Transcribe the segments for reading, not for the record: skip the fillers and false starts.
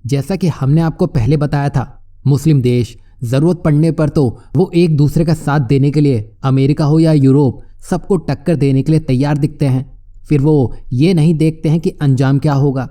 जैसा कि हमने आपको पहले बताया था, मुस्लिम देश जरूरत पड़ने पर तो वो एक दूसरे का साथ देने के लिए अमेरिका हो या यूरोप सबको टक्कर देने के लिए तैयार दिखते हैं। फिर वो ये नहीं देखते हैं कि अंजाम क्या होगा।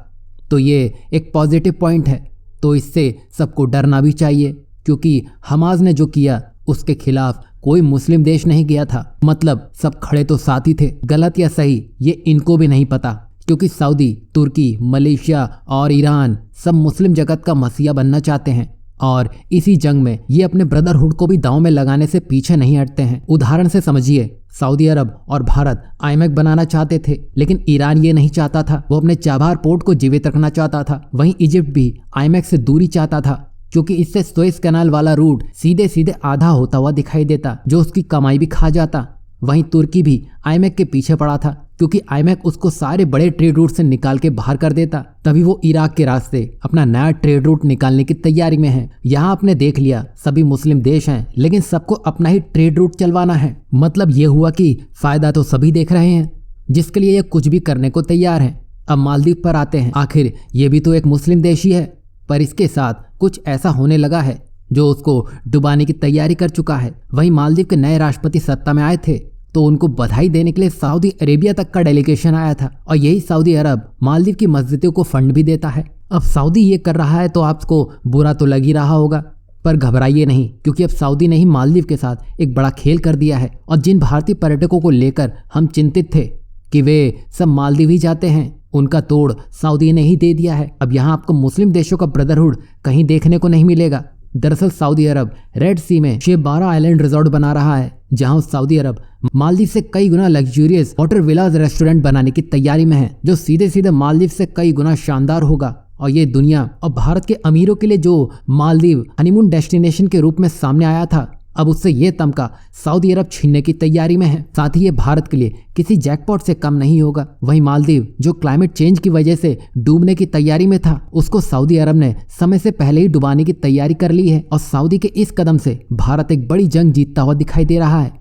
तो ये एक पॉजिटिव पॉइंट है। तो इससे सबको डरना भी चाहिए, क्योंकि हमास ने जो किया उसके खिलाफ कोई मुस्लिम देश नहीं गया था। मतलब सब खड़े तो साथ ही थे। गलत या सही ये इनको भी नहीं पता, क्योंकि सऊदी, तुर्की, मलेशिया और ईरान सब मुस्लिम जगत का मसीहा बनना चाहते हैं और इसी जंग में ये अपने ब्रदरहुड को भी दांव में लगाने से पीछे नहीं हटते हैं। उदाहरण से समझिए, सऊदी अरब और भारत आईमैक बनाना चाहते थे, लेकिन ईरान ये नहीं चाहता था। वो अपने चाबहार पोर्ट को जीवित रखना चाहता था। वहीं इजिप्ट भी आईमैक से दूरी चाहता था, क्योंकि इससे सुएज कैनाल वाला रूट सीधे सीधे आधा होता हुआ दिखाई देता, जो उसकी कमाई भी खा जाता। वहीं तुर्की भी आईमैक के पीछे पड़ा था, क्योंकि आईमैक उसको सारे बड़े ट्रेड रूट से निकाल के बाहर कर देता। तभी वो इराक के रास्ते अपना नया ट्रेड रूट निकालने की तैयारी में है। यहाँ आपने देख लिया, सभी मुस्लिम देश हैं, लेकिन सबको अपना ही ट्रेड रूट चलवाना है। मतलब ये हुआ कि फायदा तो सभी देख रहे हैं, जिसके लिए ये कुछ भी करने को तैयार है। अब मालदीव पर आते हैं। आखिर ये भी तो एक मुस्लिम देश ही है, पर इसके साथ कुछ ऐसा होने लगा है जो उसको डुबाने की तैयारी कर चुका है। वहीं मालदीव के नए राष्ट्रपति सत्ता में आए थे, तो उनको बधाई देने के लिए सऊदी अरेबिया तक का डेलीगेशन आया था, और यही सऊदी अरब मालदीव की मस्जिदों को फंड भी देता है। अब सऊदी ये कर रहा है तो आपको बुरा तो लग ही रहा होगा, पर घबराइए नहीं, क्योंकि अब सऊदी ने ही मालदीव के साथ एक बड़ा खेल कर दिया है। और जिन भारतीय पर्यटकों को लेकर हम चिंतित थे कि वे सब मालदीव ही जाते हैं, उनका तोड़ सऊदी ने ही दे दिया है। अब यहाँ आपको मुस्लिम देशों का ब्रदरहुड कहीं देखने को नहीं मिलेगा। दरअसल सऊदी अरब रेड सी में शेख 12 आइलैंड रिजॉर्ट बना रहा है, जहां सऊदी अरब मालदीव से कई गुना लग्जूरियस वाटर विलाज रेस्टोरेंट बनाने की तैयारी में है, जो सीधे सीधे मालदीव से कई गुना शानदार होगा। और ये दुनिया और भारत के अमीरों के लिए जो मालदीव हनीमून डेस्टिनेशन के रूप में सामने आया था, अब उससे ये तमका सऊदी अरब छीनने की तैयारी में है। साथ ही ये भारत के लिए किसी जैकपॉट से कम नहीं होगा। वहीं मालदीव जो क्लाइमेट चेंज की वजह से डूबने की तैयारी में था, उसको सऊदी अरब ने समय से पहले ही डुबाने की तैयारी कर ली है। और सऊदी के इस कदम से भारत एक बड़ी जंग जीतता हुआ दिखाई दे रहा है।